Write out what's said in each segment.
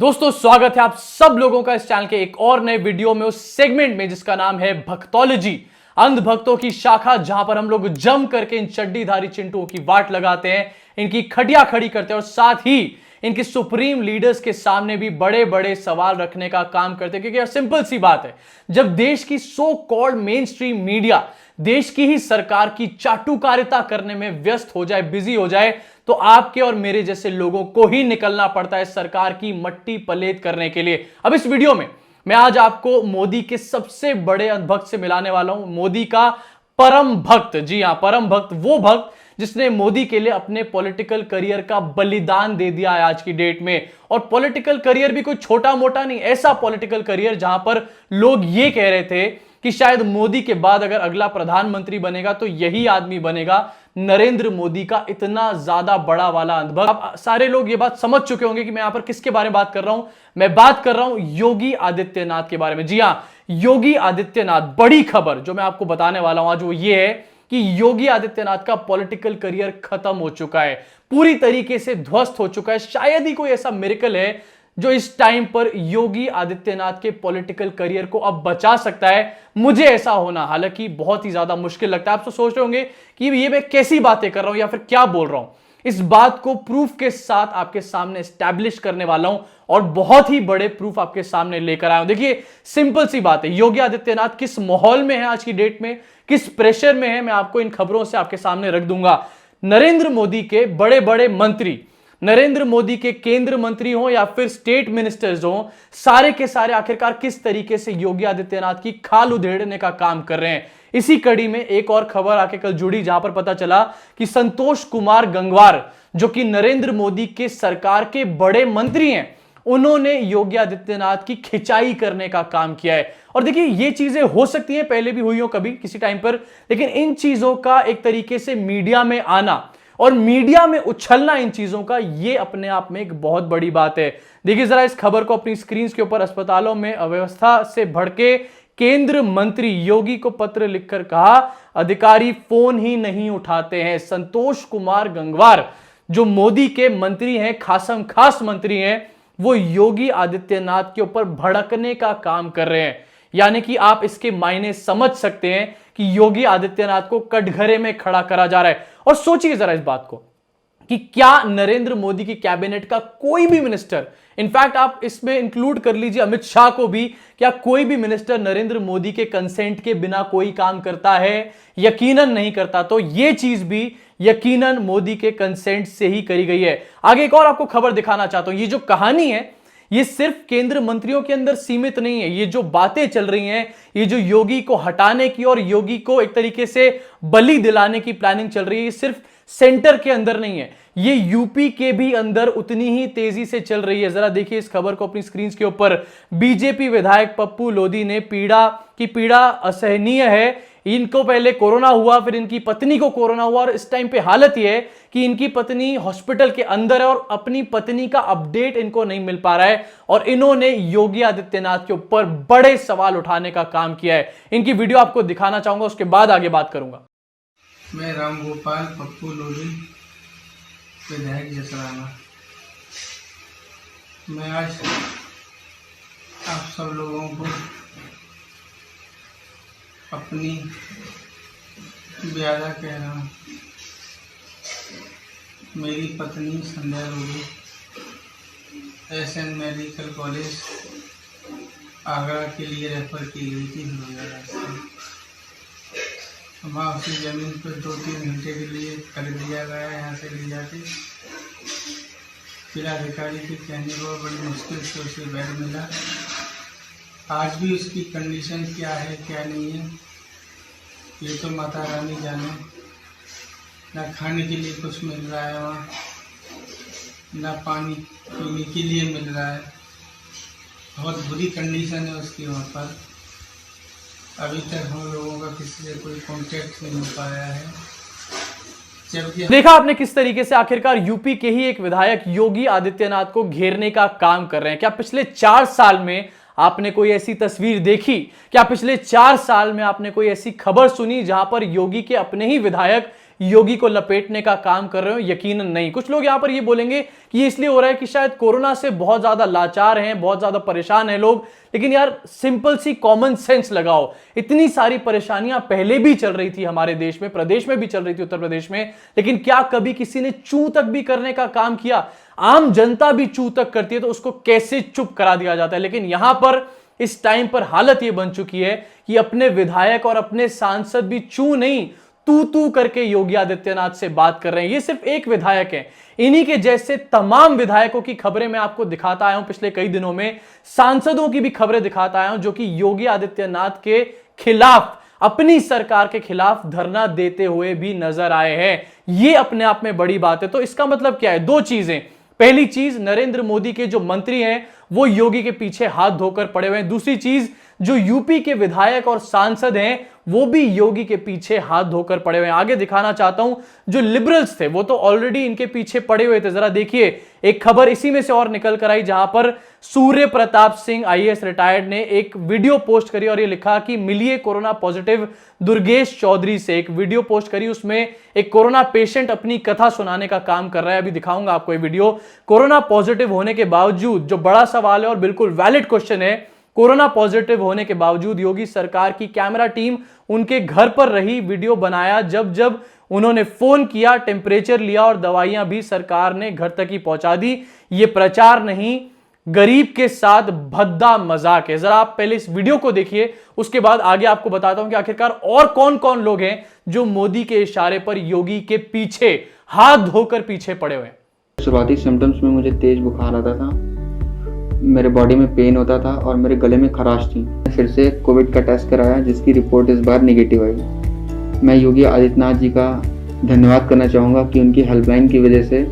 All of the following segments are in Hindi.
दोस्तों स्वागत है आप सब लोगों का इस चैनल के एक और नए वीडियो में, उस सेगमेंट में जिसका नाम है भक्तोलॉजी, अंधभक्तों की शाखा, जहां पर हम लोग जम करके इन चड्डीधारी चिंटुओं की वाट लगाते हैं, इनकी खटिया खड़ी करते हैं और साथ ही इनकी सुप्रीम लीडर्स के सामने भी बड़े बड़े सवाल रखने का काम करते हैं। क्योंकि सिंपल सी बात है, जब देश की so called main stream media देश की ही सरकार की चाटुकारिता करने में व्यस्त हो जाए, बिजी हो जाए, तो आपके और मेरे जैसे लोगों को ही निकलना पड़ता है सरकार की मट्टी पलेत करने के लिए। अब इस वीडियो में मैं आज आपको मोदी के सबसे बड़े अंधभक्त से मिलाने वाला हूं, मोदी का परम भक्त। जी हां, परम भक्त, वो भक्त जिसने मोदी के लिए अपने पॉलिटिकल करियर का बलिदान दे दिया है आज की डेट में। और पॉलिटिकल करियर भी कोई छोटा मोटा नहीं, ऐसा पॉलिटिकल करियर जहां पर लोग ये कह रहे थे कि शायद मोदी के बाद अगर अगला प्रधानमंत्री बनेगा तो यही आदमी बनेगा, नरेंद्र मोदी का इतना ज्यादा बड़ा वाला अंधभक्त। अब सारे लोग ये बात समझ चुके होंगे कि मैं यहां पर किसके बारे में बात कर रहा हूं। मैं बात कर रहा हूं योगी आदित्यनाथ के बारे में। जी हां, योगी आदित्यनाथ। बड़ी खबर जो मैं आपको बताने वाला हूं आज वो ये है कि योगी आदित्यनाथ का पॉलिटिकल करियर खत्म हो चुका है, पूरी तरीके से ध्वस्त हो चुका है। शायद ही कोई ऐसा मिरेकल है जो इस टाइम पर योगी आदित्यनाथ के पॉलिटिकल करियर को अब बचा सकता है। मुझे ऐसा होना हालांकि बहुत ही ज्यादा मुश्किल लगता है। आप तो सोच रहे होंगे कि ये मैं कैसी बातें कर रहा हूं या फिर क्या बोल रहा हूं। इस बात को प्रूफ के साथ आपके सामने एस्टैब्लिश करने वाला हूं और बहुत ही बड़े प्रूफ आपके सामने लेकर आया हूं। देखिए सिंपल सी बात है, योगी आदित्यनाथ किस माहौल में है आज की डेट में, किस प्रेशर में है, मैं आपको इन खबरों से आपके सामने रख दूंगा। नरेंद्र मोदी के बड़े बड़े मंत्री, नरेंद्र मोदी के केंद्र मंत्री हो या फिर स्टेट मिनिस्टर्स हो, सारे के सारे आखिरकार किस तरीके से योगी आदित्यनाथ की खाल उधेड़ने का काम कर रहे हैं। इसी कड़ी में एक और खबर आके कल जुड़ी जहां पर पता चला कि संतोष कुमार गंगवार, जो कि नरेंद्र मोदी के सरकार के बड़े मंत्री हैं, उन्होंने योगी आदित्यनाथ की खिंचाई करने का काम किया है। और देखिए ये चीजें हो सकती हैं, पहले भी हुई हो कभी किसी टाइम पर, लेकिन इन चीजों का एक तरीके से मीडिया में आना और मीडिया में उछलना इन चीजों का, ये अपने आप में एक बहुत बड़ी बात है। देखिए जरा इस खबर को अपनी स्क्रीन के ऊपर। अस्पतालों में अव्यवस्था से भड़के केंद्र मंत्री, योगी को पत्र लिखकर कहा अधिकारी फोन ही नहीं उठाते हैं। संतोष कुमार गंगवार जो मोदी के मंत्री हैं, खासम खास मंत्री हैं, वो योगी आदित्यनाथ के ऊपर भड़कने का काम कर रहे हैं। यानी कि आप इसके मायने समझ सकते हैं कि योगी आदित्यनाथ को कटघरे में खड़ा करा जा रहा है। और सोचिए जरा इस बात को कि क्या नरेंद्र मोदी की कैबिनेट का कोई भी मिनिस्टर, इनफैक्ट आप इसमें इंक्लूड कर लीजिए अमित शाह को भी, क्या कोई भी मिनिस्टर नरेंद्र मोदी के कंसेंट के बिना कोई काम करता है? यकीनन नहीं करता। तो यह चीज भी यकीनन मोदी के कंसेंट से ही करी गई है। आगे एक और आपको खबर दिखाना चाहता हूं। ये जो कहानी है ये सिर्फ केंद्र मंत्रियों के अंदर सीमित नहीं है। ये जो बातें चल रही हैं, ये जो योगी को हटाने की और योगी को एक तरीके से बलि दिलाने की प्लानिंग चल रही है, ये सिर्फ सेंटर के अंदर नहीं है, ये यूपी के भी अंदर उतनी ही तेजी से चल रही है। जरा देखिए इस खबर को अपनी स्क्रीन के ऊपर। बीजेपी विधायक पप्पू लोधी ने पीड़ा असहनीय है। इनको पहले कोरोना हुआ, फिर इनकी पत्नी को कोरोना हुआ और इस टाइम पे हालत यह है कि इनकी पत्नी हॉस्पिटल के अंदर है और अपनी पत्नी का अपडेट इनको नहीं मिल पा रहा है। और इन्होंने योगी आदित्यनाथ के ऊपर बड़े सवाल उठाने का काम किया है। इनकी वीडियो आपको दिखाना चाहूंगा, उसके बाद आगे बात करूंगा। मैं रामगोपाल पप्पू लोधी, विधायक जसराना। मैं आज आप सब लोगों को अपनी ब्यादा कह रहा हूँ। मेरी पत्नी Sandhya Lodhi SN medical college Agra के लिए रेफर की गई थी नोएडा से। वहाँ उसी ज़मीन पर 2-3 घंटे के लिए कर दिया गया, यहाँ से ले जाके। जिलाधिकारी के कहने पर बड़ी मुश्किल से उसे बेड मिला। आज भी उसकी कंडीशन क्या है क्या नहीं है ये तो माता रानी जाने। ना खाने के लिए कुछ मिल रहा है वहाँ, ना पानी पीने के लिए मिल रहा है। बहुत बुरी कंडीशन है उसकी वहाँ पर। अभी तक हम लोगों का किसी से कोई कांटेक्ट नहीं हो पाया है। जबकि देखा आपने किस तरीके से आखिरकार यूपी के ही एक विधायक योगी आदित्यनाथ को घेरने का काम कर रहे हैं। क्या पिछले 4 साल में आपने कोई ऐसी तस्वीर देखी? क्या पिछले 4 साल में आपने कोई ऐसी खबर सुनी जहां पर योगी के अपने ही विधायक योगी को लपेटने का काम कर रहे हो? यकीनन नहीं। कुछ लोग यहां पर ये बोलेंगे कि ये इसलिए हो रहा है कि शायद कोरोना से बहुत ज्यादा लाचार हैं, बहुत ज्यादा परेशान हैं लोग। लेकिन यार सिंपल सी कॉमन सेंस लगाओ, इतनी सारी परेशानियां पहले भी चल रही थी हमारे देश में, प्रदेश में भी चल रही थी, उत्तर प्रदेश में, लेकिन क्या कभी किसी ने चू तक भी करने का काम किया? आम जनता भी चू तक करती है तो उसको कैसे चुप करा दिया जाता है? लेकिन यहां पर इस टाइम पर हालत यह बन चुकी है कि अपने विधायक और अपने सांसद भी चू नहीं तू तू करके योगी आदित्यनाथ से बात कर रहे हैं। ये सिर्फ एक विधायक है, इन्हीं के जैसे तमाम विधायकों की खबरें मैं आपको दिखाता आया हूं पिछले कई दिनों में, सांसदों की भी खबरें दिखाता आया हूं जो कि योगी आदित्यनाथ के खिलाफ, अपनी सरकार के खिलाफ धरना देते हुए भी नजर आए हैं। यह अपने आप में बड़ी बात है। तो इसका मतलब क्या है? दो चीजें। पहली चीज, नरेंद्र मोदी के जो मंत्री हैं वो योगी के पीछे हाथ धोकर पड़े हुए हैं। दूसरी चीज, जो यूपी के विधायक और सांसद हैं वो भी योगी के पीछे हाथ धोकर पड़े हुए हैं। आगे दिखाना चाहता हूं, जो लिबरल्स थे वो तो ऑलरेडी इनके पीछे पड़े हुए थे। जरा देखिए, एक खबर इसी में से और निकल कर आई जहां पर सूर्य प्रताप सिंह आईएएस रिटायर्ड ने एक वीडियो पोस्ट करी और ये लिखा कि मिलिए कोरोना पॉजिटिव दुर्गेश चौधरी से। एक वीडियो पोस्ट करी, उसमें एक कोरोना पेशेंट अपनी कथा सुनाने का काम कर रहा है। अभी दिखाऊंगा आपको ये वीडियो। कोरोना पॉजिटिव होने के बावजूद, जो बड़ा सवाल है और बिल्कुल वैलिड क्वेश्चन है, कोरोना पॉजिटिव होने के बावजूद योगी सरकार की कैमरा टीम उनके घर पर रही, वीडियो बनाया, जब जब उन्होंने फोन किया, टेम्परेचर लिया और दवाइयां भी सरकार ने घर तक ही पहुंचा दी। ये प्रचार नहीं, गरीब के साथ भद्दा मजाक है। जरा आप पहले इस वीडियो को देखिए, उसके बाद आगे आपको बताता हूं कि आखिरकार और कौन कौन लोग हैं जो मोदी के इशारे पर योगी के पीछे हाथ धोकर पीछे पड़े हुए हैं। शुरुआती सिम्टम्स में मुझे तेज बुखार आता था, मेरे बॉडी में पेन होता था और मेरे गले में खराश थी। फिर से कोविड का टेस्ट कराया जिसकी रिपोर्ट इस बार नेगेटिव आई। मैं योगी आदित्यनाथ जी का धन्यवाद करना चाहूँगा कि उनकी हेल्पलाइन की वजह से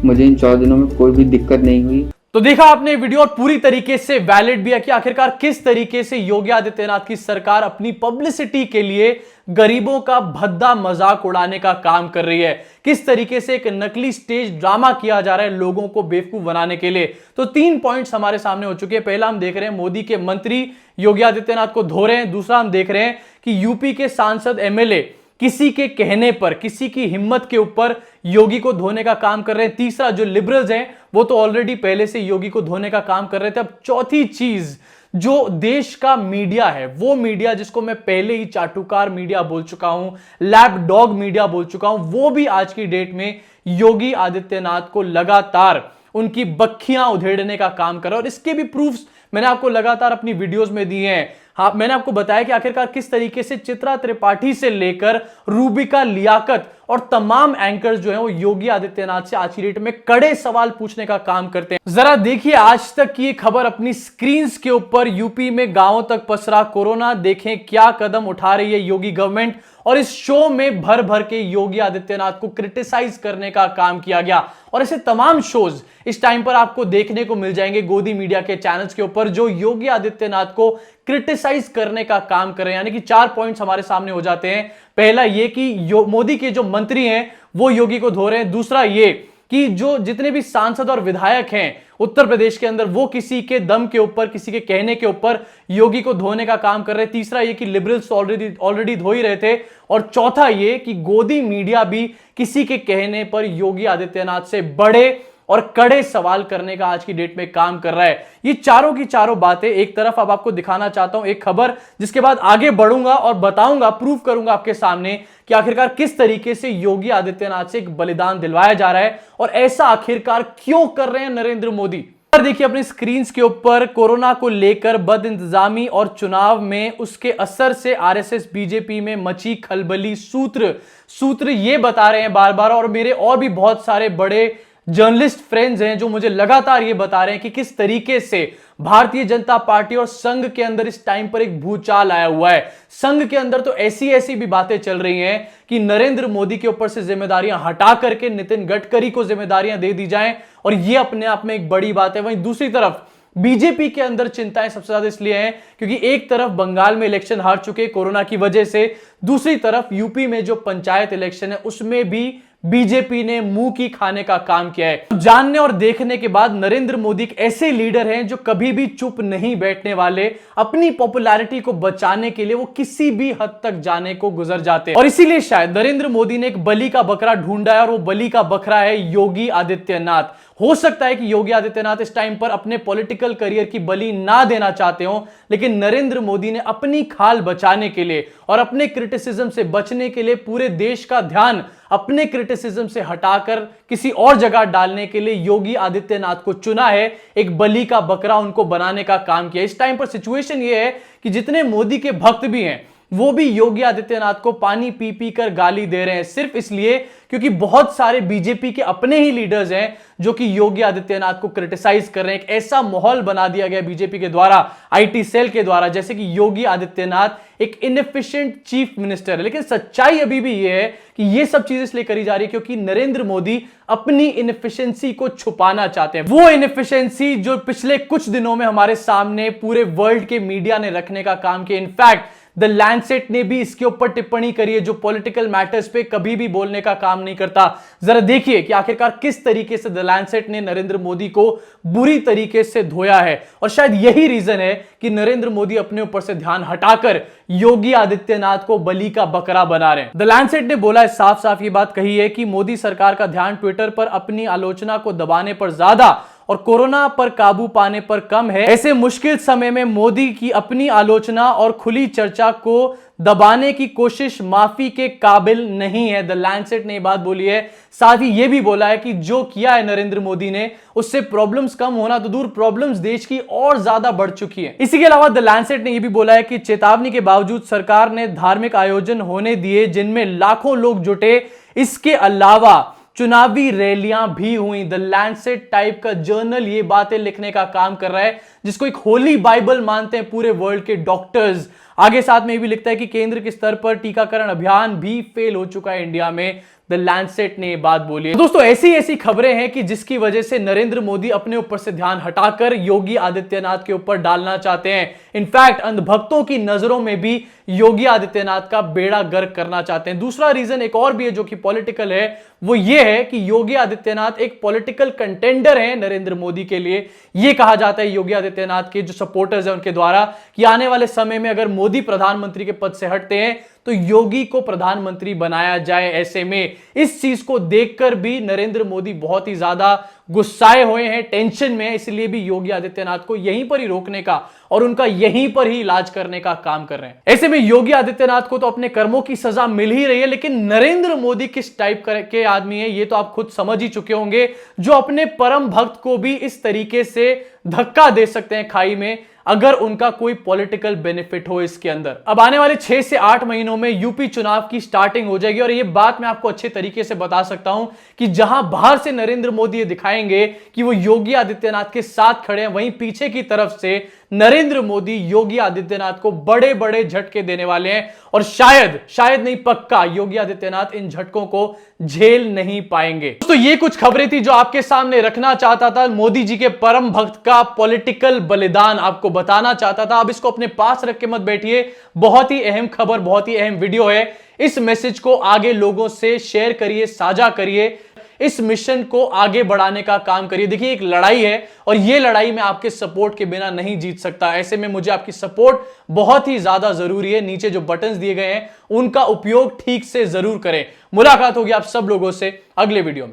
मुझे इन 14 दिनों में कोई भी दिक्कत नहीं हुई। तो देखा आपने वीडियो, और पूरी तरीके से वैलिड भी है कि आखिरकार किस तरीके से योगी आदित्यनाथ की सरकार अपनी पब्लिसिटी के लिए गरीबों का भद्दा मजाक उड़ाने का काम कर रही है। किस तरीके से एक नकली स्टेज ड्रामा किया जा रहा है लोगों को बेवकूफ बनाने के लिए। तो 3 पॉइंट्स हमारे सामने हो चुके हैं। पहला, हम देख रहे हैं मोदी के मंत्री योगी आदित्यनाथ को धो रहे हैं। दूसरा, हम देख रहे हैं कि यूपी के सांसद एमएलए किसी के कहने पर, किसी की हिम्मत के ऊपर योगी को धोने का काम कर रहे हैं। तीसरा, जो लिबरल्स हैं वो तो ऑलरेडी पहले से योगी को धोने का काम कर रहे थे। अब चौथी चीज, जो देश का मीडिया है, वो मीडिया जिसको मैं पहले ही चाटुकार मीडिया बोल चुका हूं, लैप डॉग मीडिया बोल चुका हूं, वो भी आज की डेट में योगी आदित्यनाथ को लगातार उनकी बखियां उधेड़ने का काम कर रहा है। और इसके भी प्रूफ्स मैंने आपको लगातार अपनी वीडियोस में दिए हैं। हाँ, मैंने आपको बताया कि आखिरकार किस तरीके से चित्रा त्रिपाठी से लेकर रूबिका लियाकत और तमाम एंकर्स जो हैं वो योगी आदित्यनाथ से आज की डेट में कड़े सवाल पूछने का काम करते हैं। जरा देखिए आज तक की ये खबर अपनी स्क्रीन के ऊपर। यूपी में गांवों तक पसरा कोरोना, देखें क्या कदम उठा रही है योगी गवर्नमेंट। और इस शो में भर भर के योगी आदित्यनाथ को क्रिटिसाइज करने का काम किया गया। और ऐसे तमाम शोज इस टाइम पर आपको देखने को मिल जाएंगे गोदी मीडिया के चैनल्स के ऊपर जो योगी आदित्यनाथ को क्रिटिसाइज करने का काम कर रहे हैं। यानी कि 4 पॉइंट्स हमारे सामने हो जाते हैं। पहला ये कि मोदी के जो मंत्री हैं वो योगी को धो रहे हैं। दूसरा ये कि जो जितने भी सांसद और विधायक हैं उत्तर प्रदेश के अंदर, वो किसी के दम के ऊपर, किसी के कहने के ऊपर योगी को धोने का काम कर रहे हैं। तीसरा ये कि लिबरल्स ऑलरेडी धो ही रहे थे। और चौथा ये कि गोदी मीडिया भी किसी के कहने पर योगी आदित्यनाथ से बड़े और कड़े सवाल करने का आज की डेट में काम कर रहा है। ये चारों की चारों बातें एक तरफ। अब आपको दिखाना चाहता हूं एक खबर, जिसके बाद आगे बढ़ूंगा और बताऊंगा, प्रूव करूंगा आपके सामने कि आखिरकार किस तरीके से योगी आदित्यनाथ से एक बलिदान दिलवाया जा रहा है और ऐसा आखिरकार क्यों कर रहे हैं नरेंद्र मोदी। देखिए अपनी स्क्रीन के ऊपर, कोरोना को लेकर बदइंतजामी और चुनाव में उसके असर से आरएसएस बीजेपी में मची खलबली। सूत्र ये बता रहे हैं बार बार, और मेरे और भी बहुत सारे बड़े जर्नलिस्ट फ्रेंड्स हैं जो मुझे लगातार ये बता रहे हैं कि किस तरीके से भारतीय जनता पार्टी और संघ के अंदर इस टाइम पर एक भूचाल आया हुआ है। संघ के अंदर तो ऐसी भी बातें चल रही हैं कि नरेंद्र मोदी के ऊपर से जिम्मेदारियां हटा करके नितिन गडकरी को जिम्मेदारियां दे दी जाएं, और ये अपने आप में एक बड़ी बात है। वहीं दूसरी तरफ बीजेपी के अंदर चिंताएं सबसे ज्यादा इसलिए हैं क्योंकि एक तरफ बंगाल में इलेक्शन हार चुके कोरोना की वजह से, दूसरी तरफ यूपी में जो पंचायत इलेक्शन है उसमें भी बीजेपी ने मुंह की खाने का काम किया है। जानने और देखने के बाद नरेंद्र मोदी एक ऐसे लीडर हैं जो कभी भी चुप नहीं बैठने वाले, अपनी पॉपुलैरिटी को बचाने के लिए वो किसी भी हद तक जाने को गुजर जाते हैं। और इसीलिए शायद नरेंद्र मोदी ने एक बलि का बकरा ढूंढा है और वो बलि का बकरा है योगी आदित्यनाथ। हो सकता है कि योगी आदित्यनाथ इस टाइम पर अपने पॉलिटिकल करियर की बलि ना देना चाहते हो, लेकिन नरेंद्र मोदी ने अपनी खाल बचाने के लिए और अपने क्रिटिसिज्म से बचने के लिए पूरे देश का ध्यान अपने क्रिटिसिज्म से हटाकर किसी और जगह डालने के लिए योगी आदित्यनाथ को चुना है, एक बलि का बकरा उनको बनाने का काम किया। इस टाइम पर सिचुएशन यह है कि जितने मोदी के भक्त भी हैं वो भी योगी आदित्यनाथ को पानी पी पी कर गाली दे रहे हैं, सिर्फ इसलिए क्योंकि बहुत सारे बीजेपी के अपने ही लीडर्स हैं जो कि योगी आदित्यनाथ को क्रिटिसाइज कर रहे हैं। एक ऐसा माहौल बना दिया गया बीजेपी के द्वारा, आईटी सेल के द्वारा, जैसे कि योगी आदित्यनाथ एक इनएफिशिएंट चीफ मिनिस्टर है। लेकिन सच्चाई अभी भी यह है कि यह सब चीजें इसलिए करी जा रही है क्योंकि नरेंद्र मोदी अपनी इनएफिशिएंसी को छुपाना चाहते हैं। वो इनएफिशिएंसी जो पिछले कुछ दिनों में हमारे सामने पूरे वर्ल्ड के मीडिया ने रखने का काम किया। इनफैक्ट द लैंडसेट ने भी इसके ऊपर टिप्पणी करी है, जो पॉलिटिकल मैटर्स पे कभी भी बोलने का काम नहीं करता। जरा देखिए कि आखिरकार किस तरीके से द लैंडसेट ने नरेंद्र मोदी को बुरी तरीके से धोया है, और शायद यही रीजन है कि नरेंद्र मोदी अपने ऊपर से ध्यान हटाकर योगी आदित्यनाथ को बलि का बकरा बना रहे हैं। द लैंडसेट ने बोला है, साफ साफ ये बात कही है कि मोदी सरकार का ध्यान ट्विटर पर अपनी आलोचना को दबाने पर ज्यादा और कोरोना पर काबू पाने पर कम है। ऐसे मुश्किल समय में मोदी की अपनी आलोचना और खुली चर्चा को दबाने की कोशिश माफी के काबिल नहीं है। द लैंडसेट ने यह बात बोली है। साथ ही यह भी बोला है कि जो किया है नरेंद्र मोदी ने, उससे प्रॉब्लम्स कम होना तो दूर, प्रॉब्लम्स देश की और ज्यादा बढ़ चुकी है। इसी के अलावा द लैंडसेट ने यह भी बोला है कि चेतावनी के बावजूद सरकार ने धार्मिक आयोजन होने दिए जिनमें लाखों लोग जुटे। इसके अलावा चुनावी रैलियां भी हुई। द लैंडसेट टाइप का जर्नल ये बातें लिखने का काम कर रहा है, जिसको एक होली बाइबल मानते हैं पूरे वर्ल्ड के डॉक्टर्स। आगे साथ में ये भी लिखता है कि केंद्र के स्तर पर टीकाकरण अभियान भी फेल हो चुका है इंडिया में। द लैंडसेट ने ये बात बोली है। दोस्तों, ऐसी खबरें हैं कि जिसकी वजह से नरेंद्र मोदी अपने ऊपर से ध्यान हटाकर योगी आदित्यनाथ के ऊपर डालना चाहते हैं। इनफैक्ट अंधभक्तों की नजरों में भी योगी आदित्यनाथ का बेड़ा गर्क करना चाहते हैं। दूसरा रीजन एक और भी है जो कि पॉलिटिकल है, वो ये है कि योगी आदित्यनाथ एक पॉलिटिकल कंटेंडर है नरेंद्र मोदी के लिए। यह कहा जाता है योगी आदित्यनाथ के जो सपोर्टर्स हैं उनके द्वारा कि आने वाले समय में अगर मोदी प्रधानमंत्री के पद से हटते हैं तो योगी को प्रधानमंत्री बनाया जाए। ऐसे में इस चीज को देखकर भी नरेंद्र मोदी बहुत ही ज्यादा गुस्साए हुए हैं, टेंशन में है, इसलिए भी योगी आदित्यनाथ को यहीं पर ही रोकने का और उनका यहीं पर ही इलाज करने का काम कर रहे हैं। ऐसे में योगी आदित्यनाथ को तो अपने कर्मों की सजा मिल ही रही है, लेकिन नरेंद्र मोदी किस टाइप के आदमी है ये तो आप खुद समझ ही चुके होंगे, जो अपने परम भक्त को भी इस तरीके से धक्का दे सकते हैं खाई में अगर उनका कोई पॉलिटिकल बेनिफिट हो इसके अंदर। अब आने वाले 6 से 8 महीनों में यूपी चुनाव की स्टार्टिंग हो जाएगी और ये बात मैं आपको अच्छे तरीके से बता सकता हूं कि जहां बाहर से नरेंद्र मोदी ये दिखाएंगे कि वो योगी आदित्यनाथ के साथ खड़े हैं, वहीं पीछे की तरफ से नरेंद्र मोदी योगी आदित्यनाथ को बड़े बड़े झटके देने वाले हैं और शायद नहीं पक्का योगी आदित्यनाथ इन झटकों को झेल नहीं पाएंगे। दोस्तों, ये कुछ खबरें थी जो आपके सामने रखना चाहता था। मोदी जी के परम भक्त का पॉलिटिकल बलिदान आपको बताना चाहता था। अब इसको अपने पास रख के मत बैठिए, बहुत ही अहम खबर, बहुत ही अहम वीडियो है। इस मैसेज को आगे लोगों से शेयर करिए, साझा करिए, इस मिशन को आगे बढ़ाने का काम करिए। देखिए, एक लड़ाई है और यह लड़ाई मैं आपके सपोर्ट के बिना नहीं जीत सकता। ऐसे में मुझे आपकी सपोर्ट बहुत ही ज्यादा जरूरी है। नीचे जो बटन्स दिए गए हैं उनका उपयोग ठीक से जरूर करें। मुलाकात होगी आप सब लोगों से अगले वीडियो में।